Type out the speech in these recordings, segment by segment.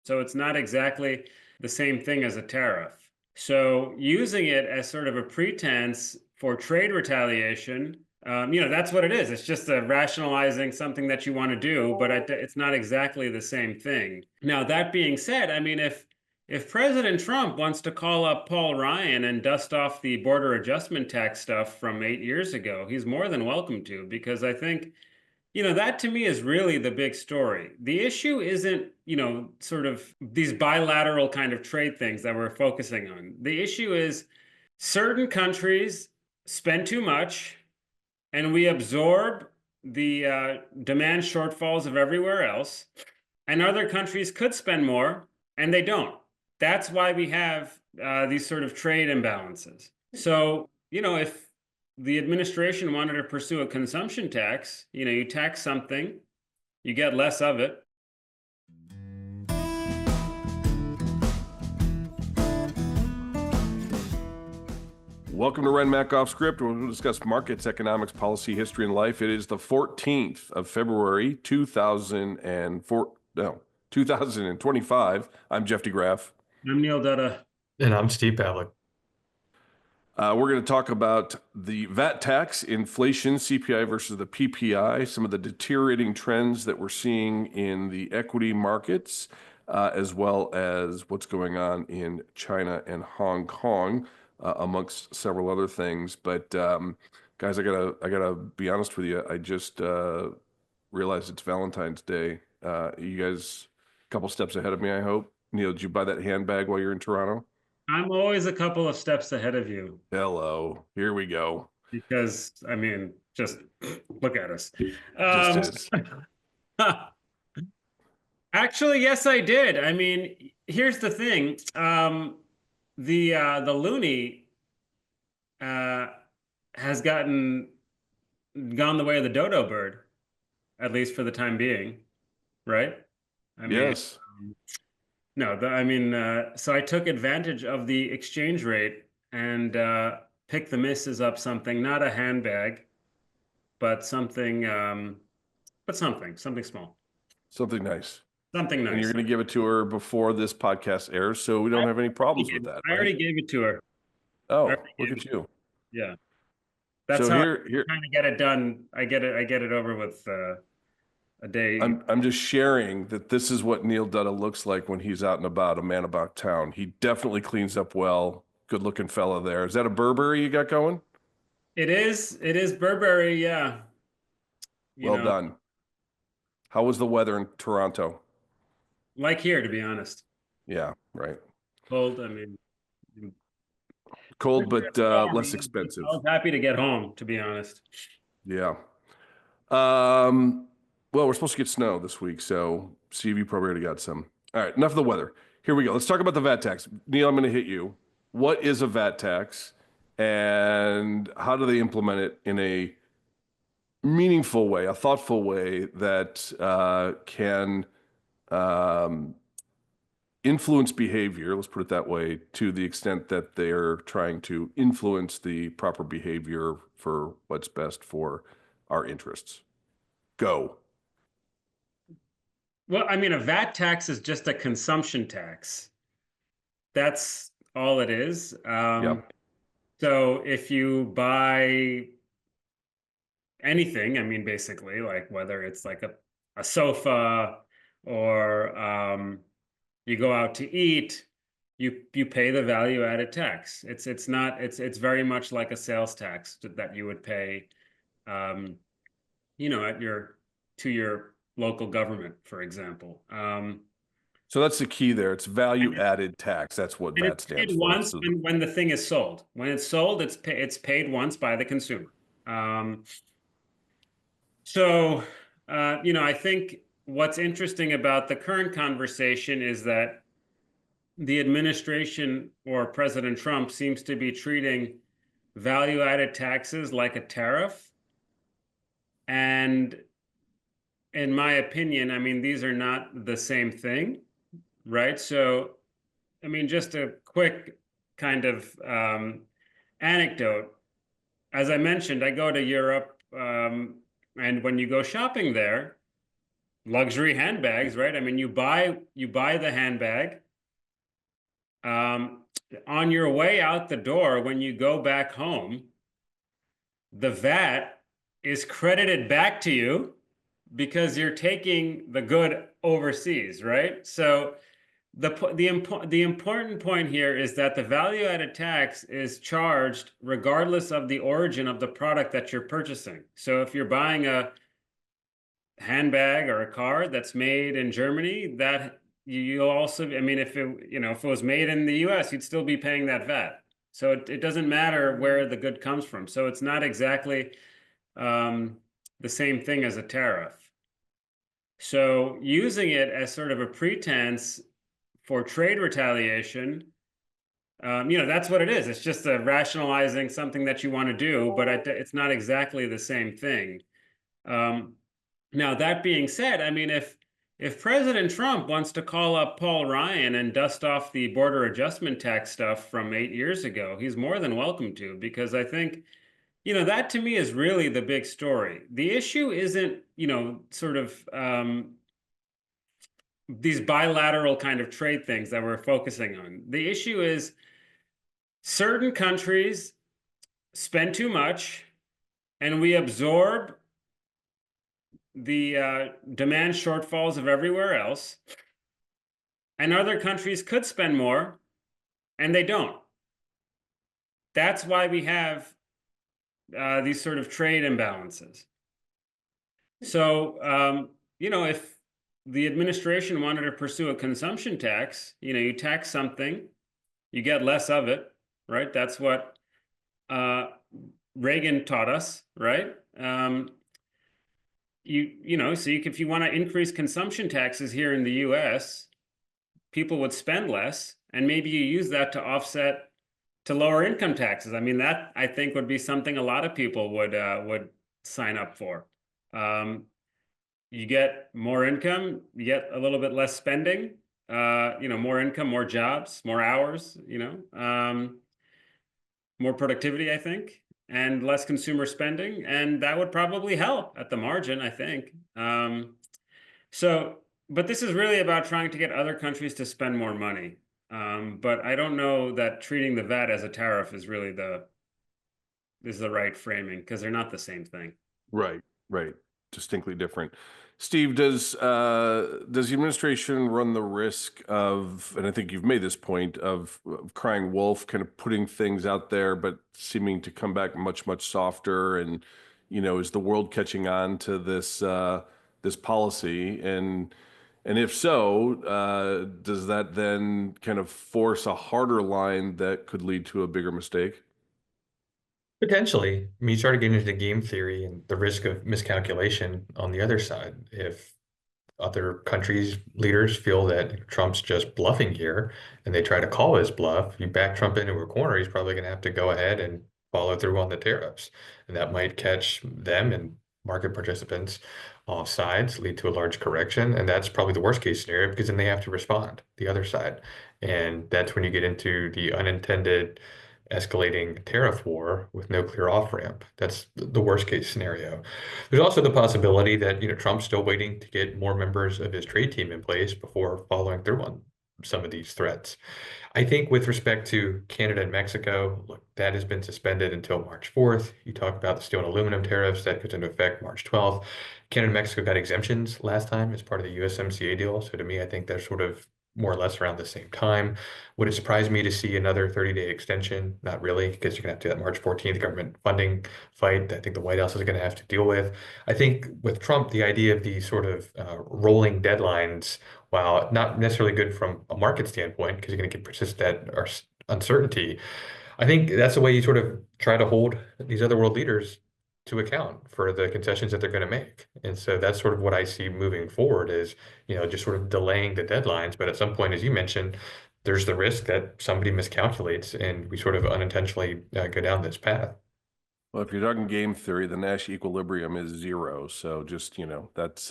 So it's not exactly the same thing as a tariff. So using it as sort of a pretense for trade retaliation, that's what it is. It's just a rationalizing something that you want to do, but it's not exactly the same thing. Now, that being said, I mean, if President Trump wants to call up Paul Ryan and dust off the border adjustment tax stuff from 8 years ago, he's more than welcome to, because I think, that to me is really the big story. The issue isn't, sort of these bilateral kind of trade things that we're focusing on. The issue is certain countries spend too much and we absorb the demand shortfalls of everywhere else, and other countries could spend more and they don't. That's why we have these sort of trade imbalances. So, if the administration wanted to pursue a consumption tax, you tax something, you get less of it. Welcome to RenMac Off Script, where we'll discuss markets, economics, policy, history, and life. It is the 14th of February, 2025. I'm Jeff DeGraff. I'm Neil Dutta. And I'm Steve Pavlik. We're going to talk about the VAT tax, inflation, CPI versus the PPI, some of the deteriorating trends that we're seeing in the equity markets, as well as what's going on in China and Hong Kong, amongst several other things. But guys, I gotta be honest with you. I just realized it's Valentine's Day. You guys, a couple steps ahead of me, I hope. Neil, did you buy that handbag while you're in Toronto? I'm always a couple of steps ahead of you. Hello, here we go. Because, just look at us. Just is. Actually, yes, I did. Here's the thing. The loonie has gone the way of the dodo bird, at least for the time being, right? Yes. No, so I took advantage of the exchange rate and picked the missus up something, not a handbag, but something small. Something nice. Something nice. And you're going to give it to her before this podcast airs, so we don't have any problems with that. I already gave it to her. Oh, look at you. Yeah. That's how I'm trying to get it done. I get it over with a day. I'm just sharing that this is what Neil Dutta looks like when he's out and about, a man about town. He definitely cleans up well. Good looking fella there. Is that a Burberry you got going? It is Burberry, yeah. Well done. How was the weather in Toronto? Like here, to be honest. Yeah, right. Cold, cold, but less expensive. I was happy to get home, to be honest. Yeah. Well, we're supposed to get snow this week, so Steve, you probably already got some. All right, enough of the weather. Here we go. Let's talk about the VAT tax. Neil, I'm going to hit you. What is a VAT tax, and how do they implement it in a meaningful way, a thoughtful way that can influence behavior, let's put it that way, to the extent that they're trying to influence the proper behavior for what's best for our interests? Go. Well, a VAT tax is just a consumption tax. That's all it is. Yep. So if you buy anything, basically, like whether it's like a sofa or you go out to eat, you pay the value added tax. It's very much like a sales tax that you would pay, to your local government, for example. So that's the key there. It's value added tax. That's what VAT stands for. Once when the thing is sold. When it's sold, it's paid once by the consumer. I think what's interesting about the current conversation is that the administration or President Trump seems to be treating value-added taxes like a tariff. And in my opinion, these are not the same thing, right? So, just a quick kind of anecdote. As I mentioned, I go to Europe, and when you go shopping there, luxury handbags, right? I mean, you buy the handbag. Um, on your way out the door, when you go back home, the VAT is credited back to you because you're taking the good overseas, right? So the important point here is that the value-added tax is charged regardless of the origin of the product that you're purchasing. So if you're buying a handbag or a car that's made in Germany, that you'll also, I mean, if it was made in the US, you'd still be paying that VAT. So it doesn't matter where the good comes from. So it's not exactly the same thing as a tariff. So using it as sort of a pretense for trade retaliation, that's what it is. It's just a rationalizing something that you want to do, but it's not exactly the same thing. Um, Now, that being said, I mean, if President Trump wants to call up Paul Ryan and dust off the border adjustment tax stuff from 8 years ago, he's more than welcome to, because I think, that to me is really the big story. The issue isn't, sort of these bilateral kind of trade things that we're focusing on. The issue is certain countries spend too much and we absorb the demand shortfalls of everywhere else, and other countries could spend more and they don't. That's why we have these sort of trade imbalances. So, if the administration wanted to pursue a consumption tax, you tax something, you get less of it, right? That's what Reagan taught us, right? So if you want to increase consumption taxes here in the US, people would spend less, and maybe you use that to offset to lower income taxes. I mean, that I think would be something a lot of people would sign up for. You get more income, you get a little bit less spending, more income, more jobs, more hours, more productivity, I think, and less consumer spending, and that would probably help at the margin, I think. But this is really about trying to get other countries to spend more money. But I don't know that treating the VAT as a tariff is really the right framing, because they're not the same thing. Right, right. Distinctly different. Steve, does the administration run the risk of, and I think you've made this point of crying wolf, kind of putting things out there, but seeming to come back much, much softer? And, is the world catching on to this policy? And if so, does that then kind of force a harder line that could lead to a bigger mistake? Potentially. I mean, you started getting into game theory and the risk of miscalculation on the other side. If other countries' leaders feel that Trump's just bluffing here and they try to call his bluff, you back Trump into a corner, he's probably going to have to go ahead and follow through on the tariffs. And that might catch them and market participants off sides, lead to a large correction. And that's probably the worst case scenario, because then they have to respond, the other side. And that's when you get into the unintended escalating tariff war with no clear off ramp. That's the worst case scenario. There's also the possibility that Trump's still waiting to get more members of his trade team in place before following through on some of these threats. I think with respect to Canada and Mexico, look, that has been suspended until March 4th. You talk about the steel and aluminum tariffs that goes into effect March 12th. Canada and Mexico got exemptions last time as part of the USMCA deal. So to me, I think they're sort of more or less around the same time. Would it surprise me to see another 30-day extension? Not really, because you're going to have to do that March 14th government funding fight that I think the White House is going to have to deal with. I think with Trump, the idea of the sort of rolling deadlines, while not necessarily good from a market standpoint, because you're going to get persistent uncertainty, I think that's the way you sort of try to hold these other world leaders to account for the concessions that they're going to make. And so that's sort of what I see moving forward is, just sort of delaying the deadlines. But at some point, as you mentioned, there's the risk that somebody miscalculates and we sort of unintentionally go down this path. Well, if you're talking game theory, the Nash equilibrium is zero. So just, that's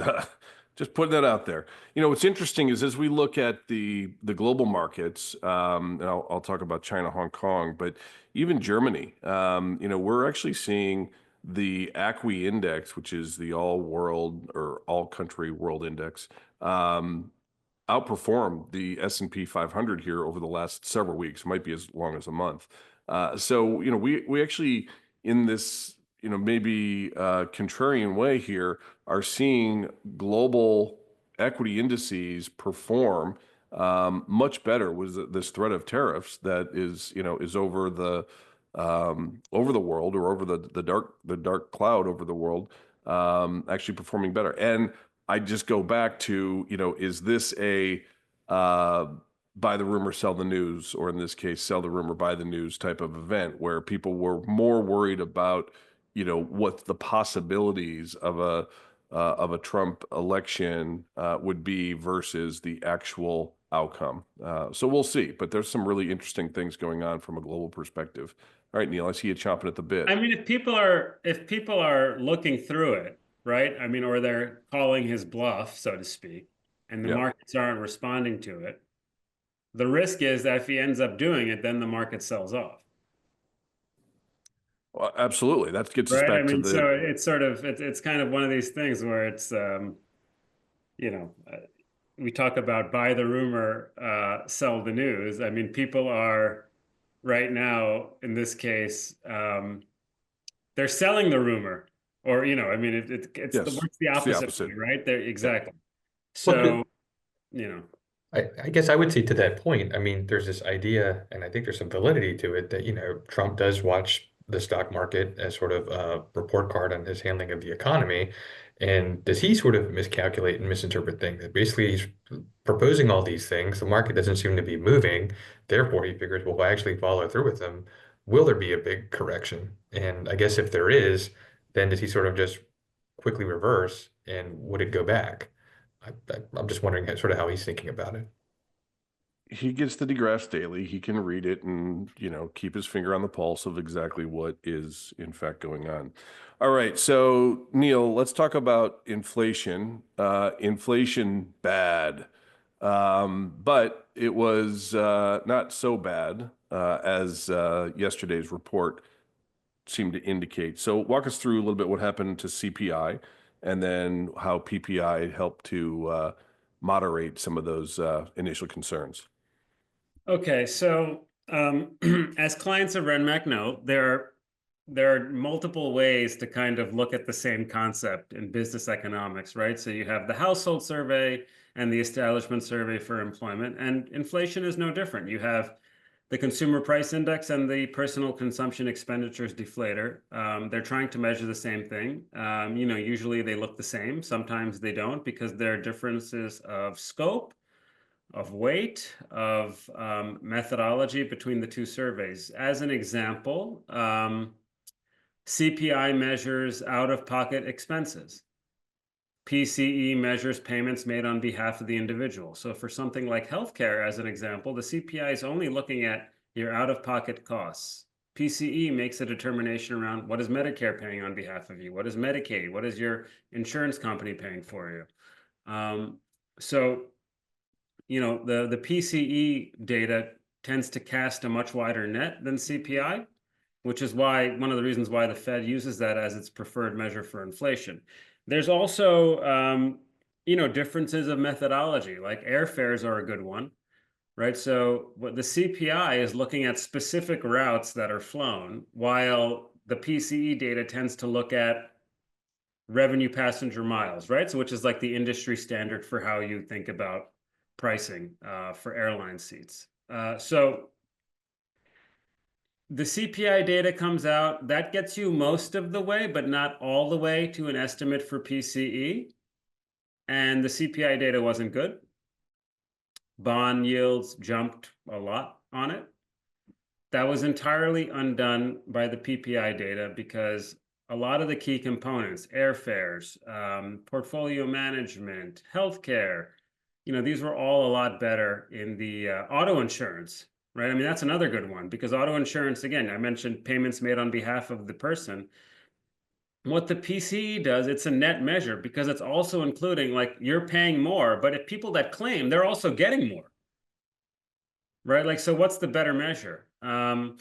just putting that out there. What's interesting is as we look at the global markets, and I'll talk about China, Hong Kong, but even Germany, we're actually seeing the ACWI index, which is the all world or all country world index, outperformed the S&P 500 here over the last several weeks, might be as long as a month. So, we actually in this, maybe contrarian way here are seeing global equity indices perform much better with this threat of tariffs that is over the world, or over the dark cloud over the world, actually performing better. And I just go back to, is this a buy the rumor, sell the news, or in this case, sell the rumor, buy the news type of event, where people were more worried about, what the possibilities of a Trump election would be versus the actual outcome. So we'll see. But there's some really interesting things going on from a global perspective. All right, Neil, I see you chomping at the bit. I mean, if people are looking through it, right? I mean, or they're calling his bluff, so to speak, and the Yeah. markets aren't responding to it, the risk is that if he ends up doing it, then the market sells off. Well, absolutely. That gets us Right. I back to mean, so the, it's sort of it's kind of one of these things where it's you know, we talk about buy the rumor, sell the news. I mean, people are right now in this case, they're selling the rumor, or I mean, it's the yes, works the it's the opposite opposite. way, right? There Yeah. exactly. Look, So you know, I guess I would say to that point, I mean, there's this idea, and I think there's some validity to it, that, Trump does watch the stock market as sort of a report card on his handling of the economy. And does he sort of miscalculate and misinterpret things? That basically he's proposing all these things, the market doesn't seem to be moving. Therefore, he figures, well, if I actually follow through with them, will there be a big correction? And I guess if there is, then does he sort of just quickly reverse, and would it go back? I'm just wondering sort of how he's thinking about it. He gets the DeGrasse Daily. He can read it and, keep his finger on the pulse of exactly what is in fact going on. All right. So, Neil, let's talk about inflation. Inflation bad. But it was not so bad as yesterday's report seemed to indicate. So walk us through a little bit what happened to CPI, and then how PPI helped to moderate some of those initial concerns. okay, so as clients of RenMac know, there are multiple ways to kind of look at the same concept in business economics, right? So you have the household survey and the establishment survey for employment, and inflation is no different. You have the consumer price index and the personal consumption expenditures deflator. They're trying to measure the same thing. Usually they look the same. Sometimes they don't, because there are differences of scope, of weight, of methodology between the two surveys. As an example, CPI measures out-of-pocket expenses. PCE measures payments made on behalf of the individual. So for something like healthcare, as an example, the CPI is only looking at your out-of-pocket costs. PCE makes a determination around what is Medicare paying on behalf of you, what is Medicaid, what is your insurance company paying for you. So the PCE data tends to cast a much wider net than CPI, which is why one of the reasons why the Fed uses that as its preferred measure for inflation. There's also, differences of methodology, like airfares are a good one, right? So what the CPI is looking at specific routes that are flown, while the PCE data tends to look at revenue passenger miles, right? So which is like the industry standard for how you think about pricing for airline seats. So the CPI data comes out, that gets you most of the way, but not all the way to an estimate for PCE. And the CPI data wasn't good. Bond yields jumped a lot on it. That was entirely undone by the PPI data, because a lot of the key components, airfares, portfolio management, healthcare, these were all a lot better in the auto insurance, right? I mean, that's another good one, because auto insurance, again, I mentioned payments made on behalf of the person. What the PCE does, it's a net measure, because it's also including, like, you're paying more, but if people that claim, they're also getting more, right? Like, so what's the better measure? So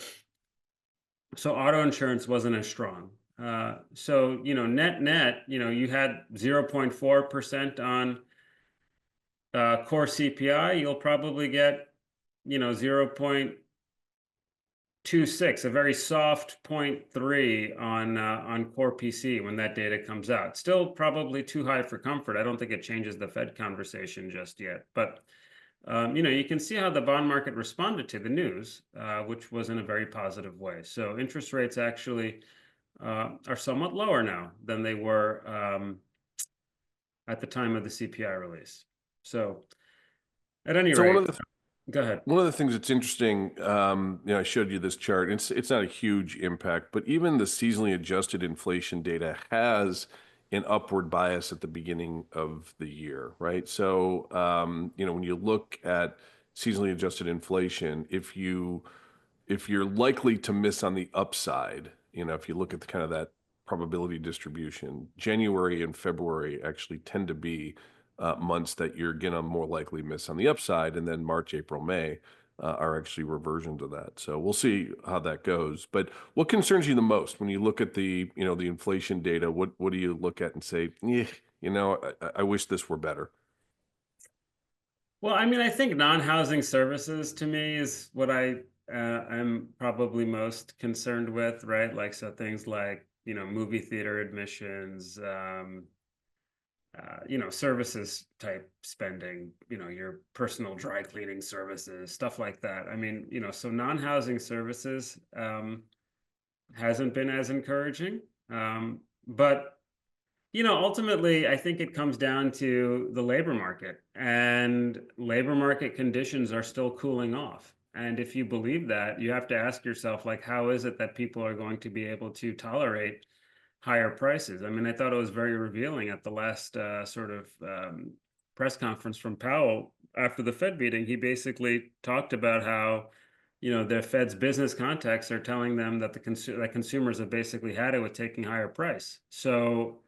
auto insurance wasn't as strong. So, net, you had 0.4% on core CPI, you'll probably get, 0.26, a very soft 0.3 on core PC when that data comes out. Still probably too high for comfort. I don't think it changes the Fed conversation just yet. But you can see how the bond market responded to the news, which was in a very positive way. So interest rates actually are somewhat lower now than they were at the time of the CPI release. So at any So rate, go ahead. one of the things that's interesting, I showed you this chart. It's not a huge impact, but even the seasonally adjusted inflation data has an upward bias at the beginning of the year, right? So, when you look at seasonally adjusted inflation, if you're likely to miss on the upside, if you look at the kind of that probability distribution, January and February actually tend to be months that you're gonna more likely miss on the upside, and then March, April, May are actually reversions of that. So we'll see how that goes. But what concerns you the most when you look at the inflation data? What do you look at and say, yeah, I wish this were better? Well, I mean, I think non-housing services to me is what am probably most concerned with, right? Like, so things like, movie theater admissions, services type spending, your personal dry cleaning services, stuff like that. I mean, so non-housing services hasn't been as encouraging. But ultimately, I think it comes down to the labor market, and labor market conditions are still cooling off. And if you believe that, you have to ask yourself, like, how is it that people are going to be able to tolerate higher prices? I mean, I thought it was very revealing at the last press conference from Powell after the Fed meeting. He basically talked about how, the Fed's business contacts are telling them that that consumers have basically had it with taking higher price. So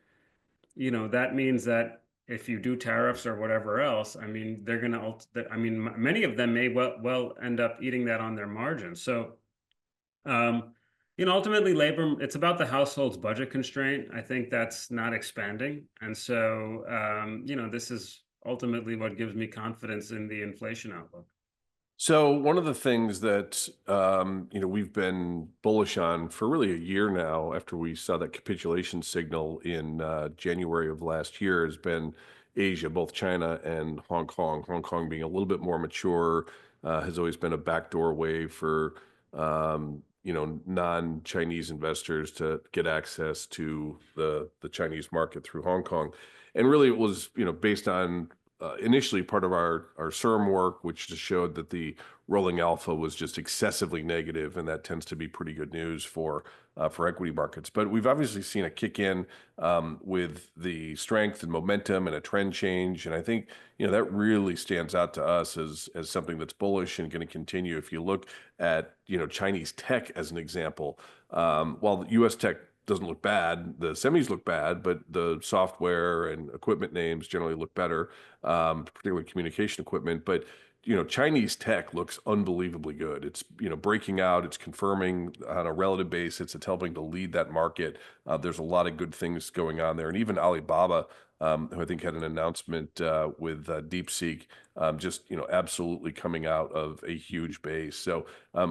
that means that if you do tariffs or whatever else, I mean, they're going to, I mean, many of them may well end up eating that on their margins. So, ultimately labor, it's about the household's budget constraint. I think that's not expanding. And so, this is ultimately what gives me confidence in the inflation outlook. So one of the things that we've been bullish on for really a year now, after we saw that capitulation signal in January of last year, has been Asia, both China and Hong Kong. Hong Kong being a little bit more mature, has always been a backdoor way for non-Chinese investors to get access to the Chinese market through Hong Kong, and really it was based on initially part of our SERM work, which just showed that the rolling alpha was just excessively negative, and that tends to be pretty good news for equity markets. But we've obviously seen a kick in with the strength and momentum and a trend change, and I think that really stands out to us as something that's bullish and going to continue. If you look at Chinese tech as an example, while the U.S. tech doesn't look bad, the semis look bad, but the software and equipment names generally look better, particularly communication equipment. But Chinese tech looks unbelievably good. It's breaking out, it's confirming on a relative basis, it's helping to lead that market. There's a lot of good things going on there, and even Alibaba, who I think had an announcement with DeepSeek, just absolutely coming out of a huge base. So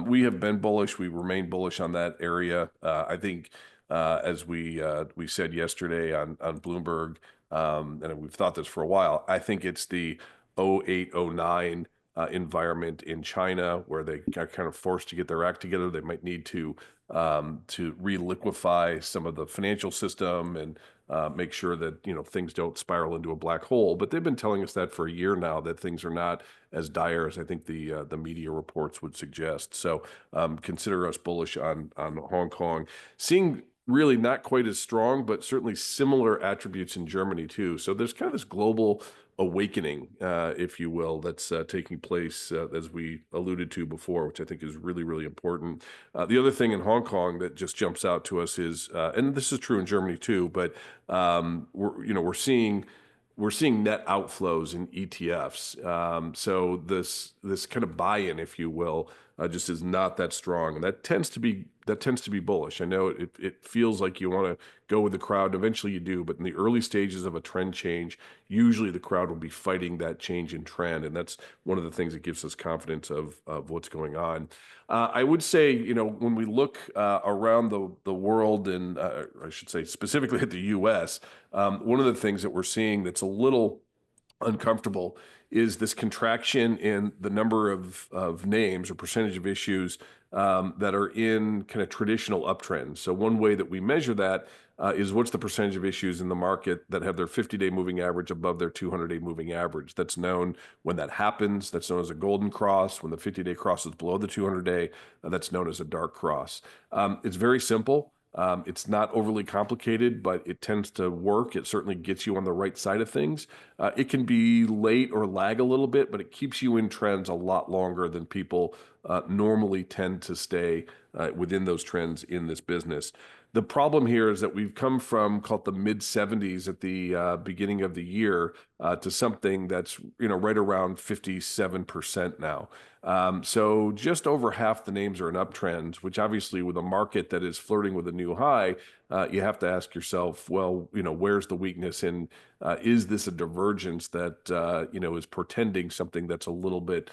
we have been bullish. We remain bullish on that area. I think as we said yesterday on Bloomberg, and we've thought this for a while. I think it's the 08, 09 environment in China where they got kind of forced to get their act together. They might need to reliquify some of the financial system and make sure that things don't spiral into a black hole. But they've been telling us that for a year now, that things are not as dire as I think the media reports would suggest. So consider us bullish on Hong Kong. Seeing really not quite as strong, but certainly similar attributes in Germany too. So there's kind of this global awakening, if you will, that's taking place, as we alluded to before, which I think is really, really important. The other thing in Hong Kong that just jumps out to us is, and this is true in Germany too, but we're seeing net outflows in ETFs. So this kind of buy-in, if you will, just is not that strong, and that tends to be bullish. I know it feels like you want to go with the crowd. Eventually, you do, but in the early stages of a trend change, usually the crowd will be fighting that change in trend, and that's one of the things that gives us confidence of what's going on. I would say, when we look around the world, and I should say specifically at the U.S., one of the things that we're seeing that's a little uncomfortable is this contraction in the number of names or percentage of issues that are in kind of traditional uptrends. So one way that we measure that is what's the percentage of issues in the market that have their 50-day moving average above their 200-day moving average. That's known when that happens. That's known as a golden cross. When the 50-day cross is below the 200-day, that's known as a dark cross. It's very simple. It's not overly complicated, but it tends to work. It certainly gets you on the right side of things. It can be late or lag a little bit, but it keeps you in trends a lot longer than people normally tend to stay within those trends in this business. The problem here is that we've come from, called the mid 70s at the beginning of the year to something that's right around 57% now. So just over half the names are in uptrends, which obviously with a market that is flirting with a new high, you have to ask yourself, well, where's the weakness, and is this a divergence that is portending something that's a little bit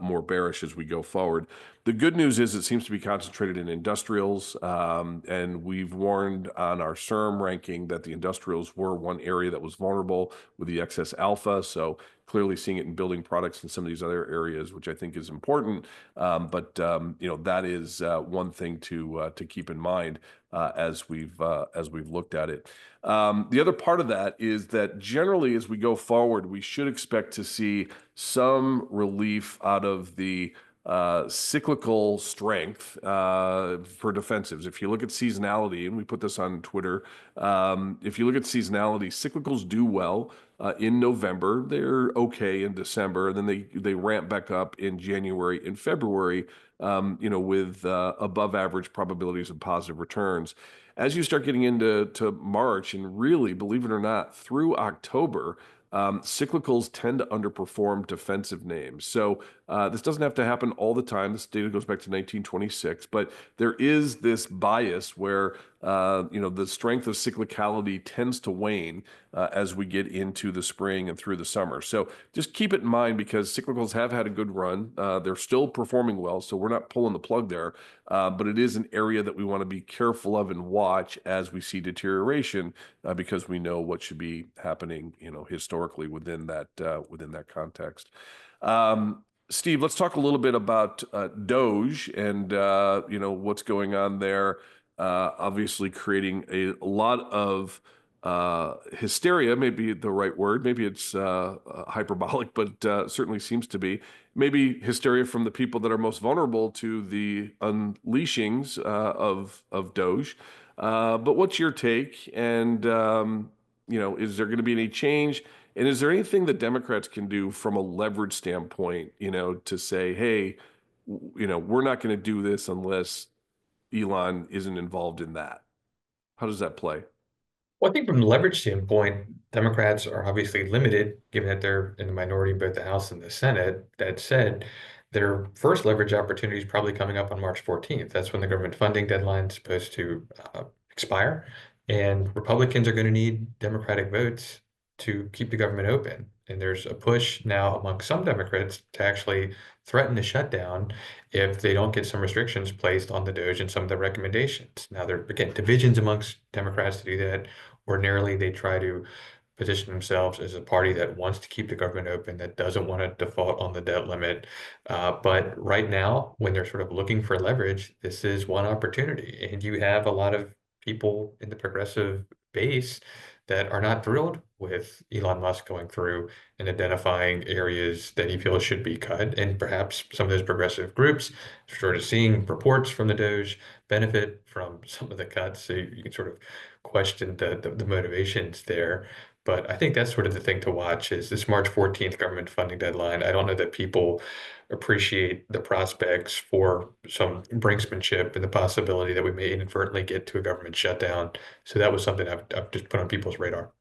more bearish as we go forward? The good news is it seems to be concentrated in industrials, and we've warned on our SERM ranking that the industrials were one area that was vulnerable with the excess alpha. So clearly seeing it in building products and some of these other areas, which I think is important. But that is one thing to keep in mind as we've looked at it. The other part of that is that generally, as we go forward, we should expect to see some relief out of the cyclical strength for defensives. If you look at seasonality, and we put this on Twitter, if you look at seasonality, cyclicals do well in November. They're okay in December, and then they ramp back up in January and February, with above average probabilities of positive returns. As you start getting into March, and really, believe it or not, through October, cyclicals tend to underperform defensive names. So this doesn't have to happen all the time. This data goes back to 1926, but there is this bias where the strength of cyclicality tends to wane as we get into the spring and through the summer. So just keep it in mind, because cyclicals have had a good run. They're still performing well, so we're not pulling the plug there. But it is an area that we want to be careful of and watch as we see deterioration, because we know what should be happening, historically within that context. Steve, let's talk a little bit about DOGE and what's going on there. Obviously, creating a lot of hysteria, maybe the right word. Maybe it's hyperbolic, but certainly seems to be. Maybe hysteria from the people that are most vulnerable to the unleashings of DOGE. But what's your take? And is there going to be any change? And is there anything that Democrats can do from a leverage standpoint, to say, hey, we're not going to do this unless Elon isn't involved in that? How does that play? Well, I think from the leverage standpoint, Democrats are obviously limited, given that they're in the minority in both the House and the Senate. That said, their first leverage opportunity is probably coming up on March 14th. That's when the government funding deadline is supposed to expire. And Republicans are going to need Democratic votes to keep the government open. And there's a push now among some Democrats to actually threaten the shutdown if they don't get some restrictions placed on the DOGE and some of the recommendations. Now, there are, again, divisions amongst Democrats to do that. Ordinarily, they try to position themselves as a party that wants to keep the government open, that doesn't want to default on the debt limit. But right now, when they're sort of looking for leverage, this is one opportunity. And you have a lot of people in the progressive base that are not thrilled with Elon Musk going through and identifying areas that he feels should be cut. And perhaps some of those progressive groups, sort of seeing reports from the DOGE, benefit from some of the cuts. So you can sort of question the motivations there. But I think that's sort of the thing to watch is this March 14th government funding deadline. I don't know that people appreciate the prospects for some brinksmanship and the possibility that we may inadvertently get to a government shutdown. So that was something I've just put on people's radar.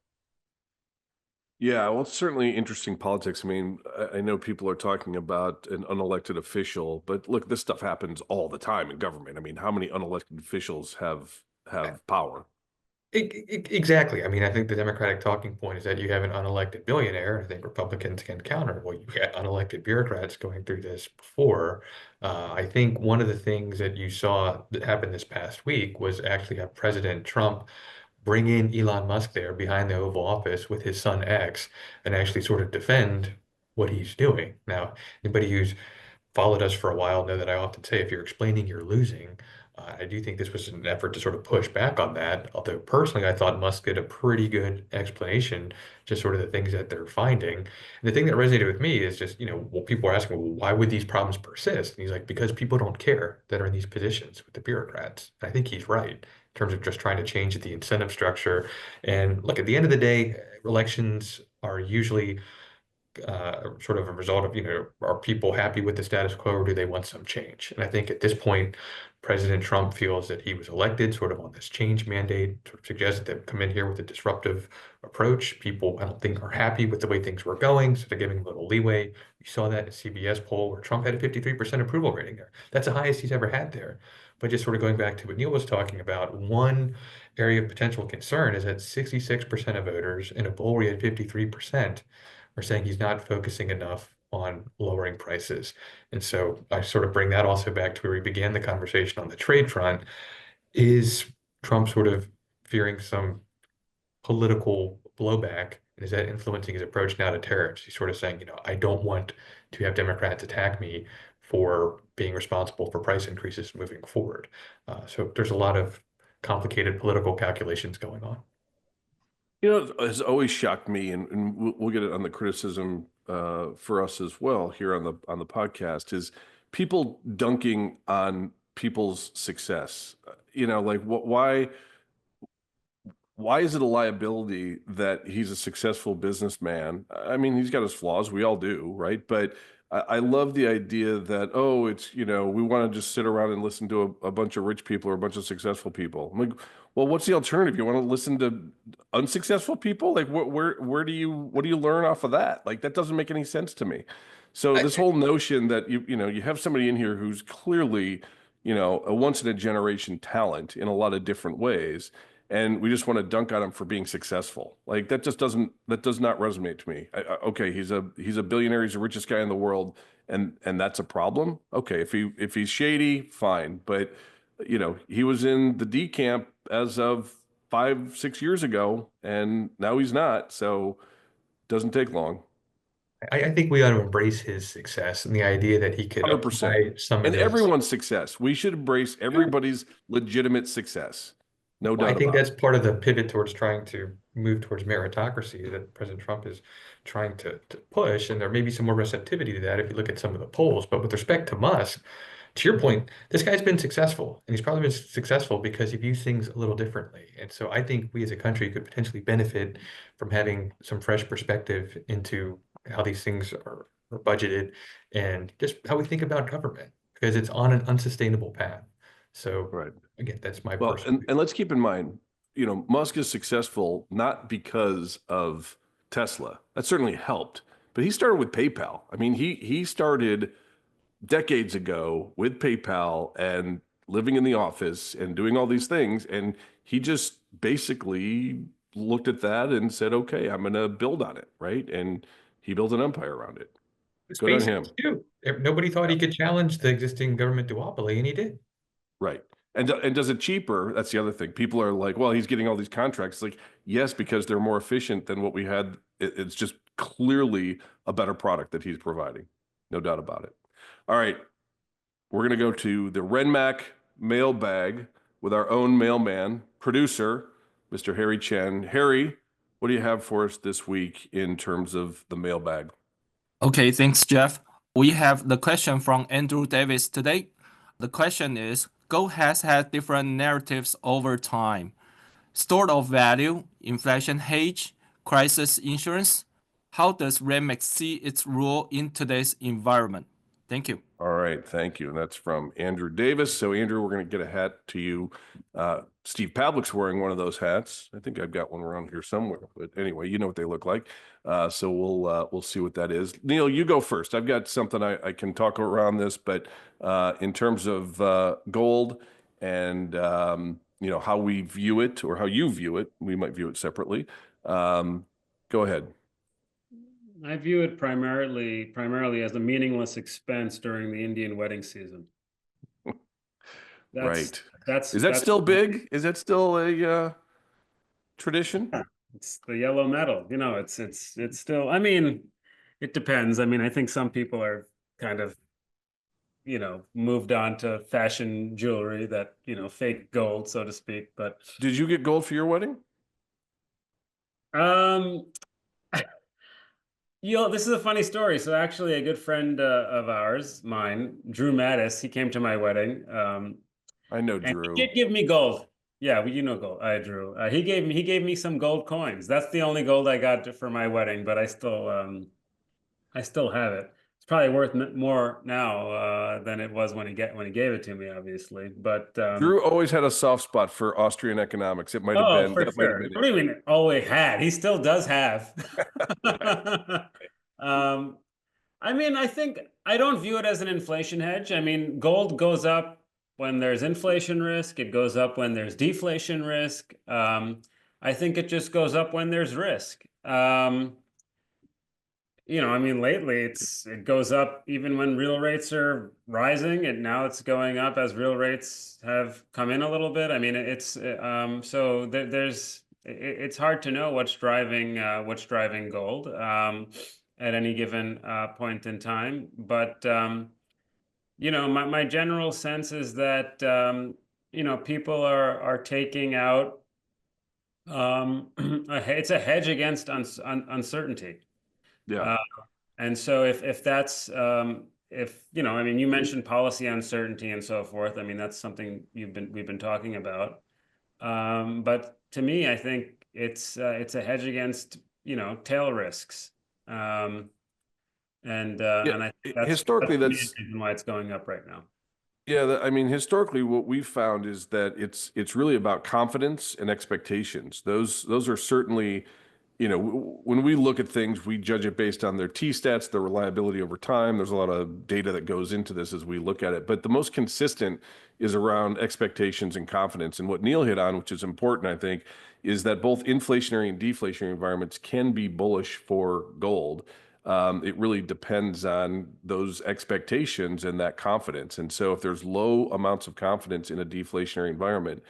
Yeah, well, it's certainly interesting politics. I mean, I know people are talking about an unelected official, but look, this stuff happens all the time in government. I mean, how many unelected officials have power? Exactly. I mean, I think the Democratic talking point is that you have an unelected billionaire. I think Republicans can counter, well, you had unelected bureaucrats going through this before. I think one of the things that you saw that happened this past week was actually have President Trump bring in Elon Musk there behind the Oval Office with his son X and actually sort of defend what he's doing. Now, anybody who's followed us for a while know that I often say if you're explaining, you're losing. I do think this was an effort to sort of push back on that. Although personally, I thought Musk did a pretty good explanation, just sort of the things that they're finding. And the thing that resonated with me is just, well, people are asking, well, why would these problems persist? And he's like, because people don't care that are in these positions with the bureaucrats. And I think he's right in terms of just trying to change the incentive structure. And look, at the end of the day, elections are usually sort of a result of, are people happy with the status quo or do they want some change? And I think at this point, President Trump feels that he was elected sort of on this change mandate, sort of suggested that come in here with a disruptive approach. People, I don't think, are happy with the way things were going, so they're giving a little leeway. You saw that in a CBS poll where Trump had a 53% approval rating there. That's the highest he's ever had there. But just sort of going back to what Neil was talking about, one area of potential concern is that 66% of voters in a poll where you had 53% are saying he's not focusing enough on lowering prices. And so I sort of bring that also back to where we began the conversation on the trade front. Is Trump sort of fearing some political blowback? And is that influencing his approach now to tariffs? He's sort of saying, I don't want to have Democrats attack me for being responsible for price increases moving forward. So there's a lot of complicated political calculations going on. It's always shocked me, and we'll get it on the criticism for us as well here on the podcast, is people dunking on people's success. Like why is it a liability that he's a successful businessman? I mean, he's got his flaws. We all do, right? But I love the idea that, oh, it's, we want to just sit around and listen to a bunch of rich people or a bunch of successful people. I'm like, well, what's the alternative? You want to listen to unsuccessful people? Like, what do you learn off of that? Like, that doesn't make any sense to me. So this whole notion that you have somebody in here who's clearly, a once in a generation talent in a lot of different ways, and we just want to dunk on him for being successful. Like that does not resonate to me. Okay, he's a billionaire, he's the richest guy in the world, and that's a problem. Okay, if he's shady, fine, but he was in the D camp as of 5-6 years ago, and now he's not. So doesn't take long. I think we ought to embrace his success and the idea that he could 100%. apply some of And this. everyone's success. We should embrace everybody's legitimate success. No Well, I doubt think about that's it. part of the pivot towards trying to move towards meritocracy that President Trump is trying to push. And there may be some more receptivity to that if you look at some of the polls. But with respect to Musk, to your point, this guy's been successful. And he's probably been successful because he views things a little differently. And so I think we as a country could potentially benefit from having some fresh perspective into how these things are budgeted and just how we think about government because it's on an unsustainable path. So Right. again, that's my Well, personal and let's keep in mind, Musk is successful not because of Tesla. That certainly helped, but he started with PayPal. I mean, he started decades ago with PayPal and living in the office and doing all these things, and he just basically looked at that and said, "Okay, I'm going to build on it," right? And he built an empire around it. Good on him. SpaceX too. Nobody thought Yeah. he could challenge the existing government duopoly, and he did. Right. And does it cheaper? That's the other thing. People are like, well, he's getting all these contracts. Like, yes, because they're more efficient than what we had. It's just clearly a better product that he's providing. No doubt about it. All right. We're going to go to the RenMac mailbag with our own mailman, producer, Mr. Harry Chen. Harry, what do you have for us this week in terms of the mailbag? Okay, thanks, Jeff. We have the question from Andrew Davis today. The question is, gold has had different narratives over time. Store of value, inflation hedge, crisis insurance. How does RenMac see its role in today's environment? Thank you. All right, thank you. And that's from Andrew Davis. So Andrew, we're going to get a hat to you. Steve Pavlik's wearing one of those hats. I think I've got one around here somewhere, but anyway, you know what they look like. So we'll see what that is. Neil, you go first. I've got something I can talk around this, but in terms of gold and how we view it or how you view it, we might view it separately. Go ahead. I view it primarily as a meaningless expense during the Indian wedding season. Right. That's Is that still big? Is that still a tradition? It's the yellow metal. It's still. I mean, it depends. I mean, I think some people are kind of, moved on to fashion jewelry that, fake gold, so to speak. But Did you get gold for your wedding? This is a funny story. So actually, a good friend of ours, mine, Drew Mattis, he came to my wedding. I know And Drew. he did give me gold. Yeah, well, you know gold. I Drew. He gave me some gold coins. That's the only gold I got for my wedding, but I still have it. It's probably worth more now than it was when he gave it to me, obviously. But Drew always had a soft spot for Austrian economics. It might have oh, been for that might have sure. been What do it. you mean always had? He still does have. I mean, I don't view it as an inflation hedge. I mean, gold goes up when there's inflation risk. It goes up when there's deflation risk. I think it just goes up when there's risk. I mean, lately it goes up even when real rates are rising, and now it's going up as real rates have come in a little bit. I mean, it's hard to know what's driving gold at any given point in time. But my general sense is that people are taking out it's a hedge against uncertainty. Yeah. And so if that's I mean, you mentioned policy uncertainty and so forth. I mean, that's something we've been talking about. But to me, I think it's a hedge against tail risks. And I think Historically, that's the main that's reason why it's going up right now. yeah. I mean, historically, what we've found is that it's really about confidence and expectations. Those are certainly, when we look at things, we judge it based on their T-stats, their reliability over time. There's a lot of data that goes into this as we look at it. But the most consistent is around expectations and confidence. And what Neil hit on, which is important, I think, is that both inflationary and deflationary environments can be bullish for gold. It really depends on those expectations and that confidence. And so if there's low amounts of confidence in a deflationary environment,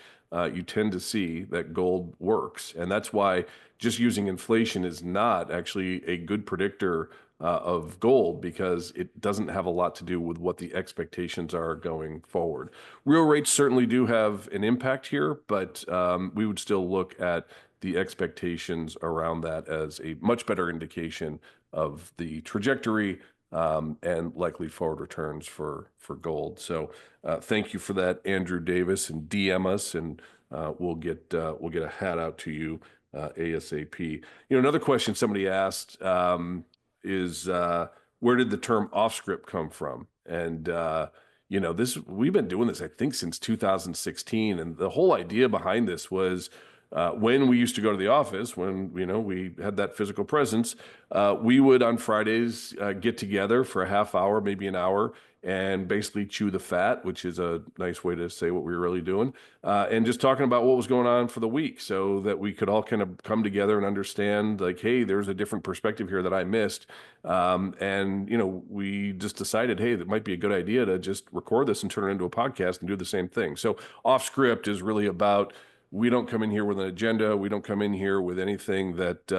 you tend to see that gold works. And that's why just using inflation is not actually a good predictor of gold, because it doesn't have a lot to do with what the expectations are going forward. Real rates certainly do have an impact here, but we would still look at the expectations around that as a much better indication of the trajectory and likely forward returns for gold. So thank you for that, Andrew Davis, and DM us, and we'll get a hat out to you ASAP. Another question somebody asked is where did the term off script come from? And we've been doing this, I think, since 2016, and the whole idea behind this was when we used to go to the office, when we had that physical presence, we would on Fridays get together for a half hour, maybe an hour, and basically chew the fat, which is a nice way to say what we were really doing, and just talking about what was going on for the week, so that we could all kind of come together and understand, like, hey, there's a different perspective here that I missed, and we just decided, hey, that might be a good idea to just record this and turn it into a podcast and do the same thing. So off script is really about, we don't come in here with an agenda. We don't come in here with anything that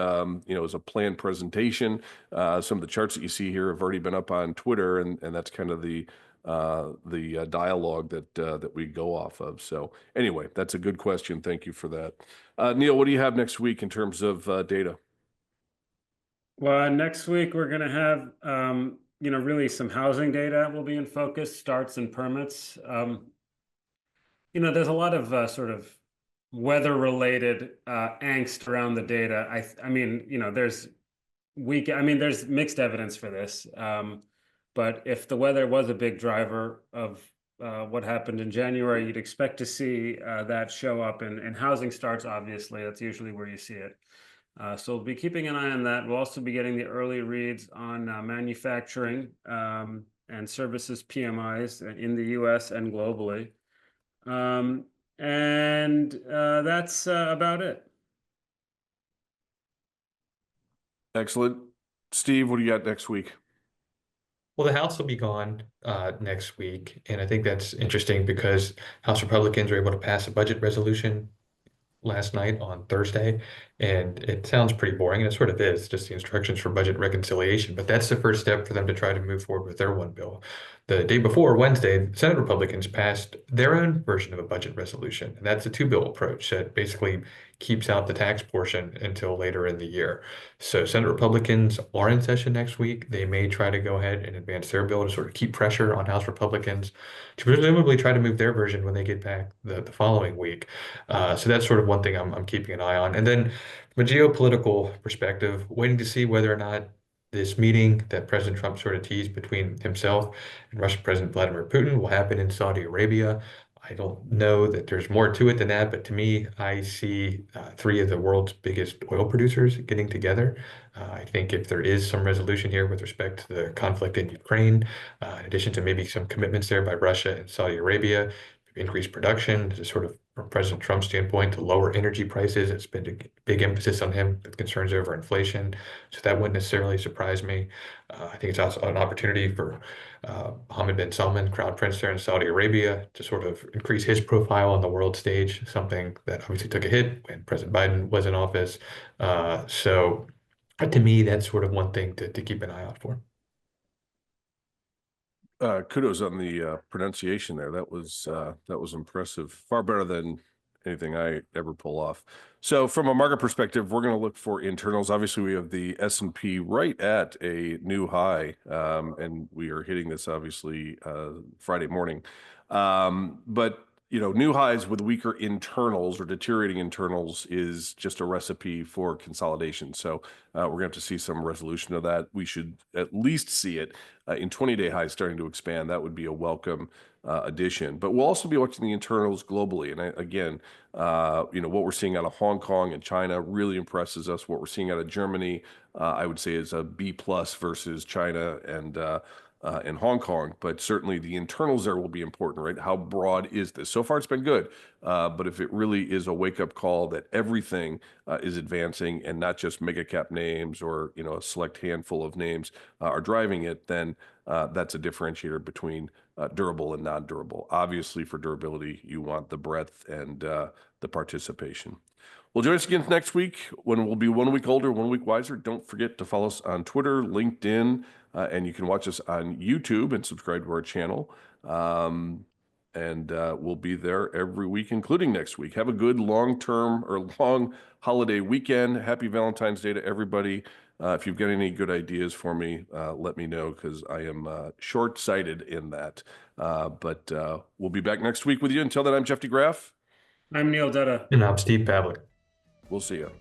is a planned presentation. Some of the charts that you see here have already been up on Twitter, and that's kind of the dialogue that we go off of. So anyway, that's a good question. Thank you for that. Neil, what do you have next week in terms of data? Well, next week we're going to have really some housing data will be in focus, starts and permits. There's a lot of sort of weather-related angst around the data. I mean, there's mixed evidence for this. But if the weather was a big driver of what happened in January, you'd expect to see that show up in housing starts, obviously. That's usually where you see it. So we'll be keeping an eye on that. We'll also be getting the early reads on manufacturing and services PMIs in the US and globally. That's about it. Excellent. Steve, what do you got next week? Well, the House will be gone next week, and I think that's interesting because House Republicans were able to pass a budget resolution last night on Thursday, and it sounds pretty boring, and it sort of is, just the instructions for budget reconciliation. But that's the first step for them to try to move forward with their one bill. The day before, Wednesday, Senate Republicans passed their own version of a budget resolution, and that's a two-bill approach that basically keeps out the tax portion until later in the year. So Senate Republicans are in session next week. They may try to go ahead and advance their bill to sort of keep pressure on House Republicans to presumably try to move their version when they get back the following week. So that's sort of one thing I'm keeping an eye on. And then from a geopolitical perspective, waiting to see whether or not this meeting that President Trump sort of teased between himself and Russian President Vladimir Putin will happen in Saudi Arabia. I don't know that there's more to it than that, but to me, I see three of the world's biggest oil producers getting together. I think if there is some resolution here with respect to the conflict in Ukraine, in addition to maybe some commitments there by Russia and Saudi Arabia, increase production, to sort of, from President Trump's standpoint, to lower energy prices. It's been a big emphasis on him with concerns over inflation. So that wouldn't necessarily surprise me. I think it's also an opportunity for Mohammed bin Salman, Crown Prince there in Saudi Arabia, to sort of increase his profile on the world stage, something that obviously took a hit when President Biden was in office. So to me, that's sort of one thing to keep an eye out for. Kudos on the pronunciation there. That was impressive. Far better than anything I ever pull off. So from a market perspective, we're going to look for internals. Obviously, we have the S&P right at a new high, and we are hitting this obviously Friday morning. But new highs with weaker internals or deteriorating internals is just a recipe for consolidation. So we're going to have to see some resolution of that. We should at least see it in 20-day highs starting to expand. That would be a welcome addition. But we'll also be watching the internals globally. And again, what we're seeing out of Hong Kong and China really impresses us. What we're seeing out of Germany, I would say, is a B+ versus China and Hong Kong, but certainly the internals there will be important, right? How broad is this? So far, it's been good, but if it really is a wake-up call that everything is advancing and not just mega cap names or a select handful of names are driving it, then that's a differentiator between durable and non-durable. Obviously, for durability, you want the breadth and the participation. Well, join us again next week when we'll be 1 week older, 1 week wiser. Don't forget to follow us on Twitter, LinkedIn, and you can watch us on YouTube and subscribe to our channel. We'll be there every week, including next week. Have a good long holiday weekend. Happy Valentine's Day to everybody. If you've got any good ideas for me, let me know, because I am short-sighted in that. But we'll be back next week with you. Until then, I'm Jeff DeGraff. I'm Neil Dutta. And I'm Steve Pavlik. We'll see you.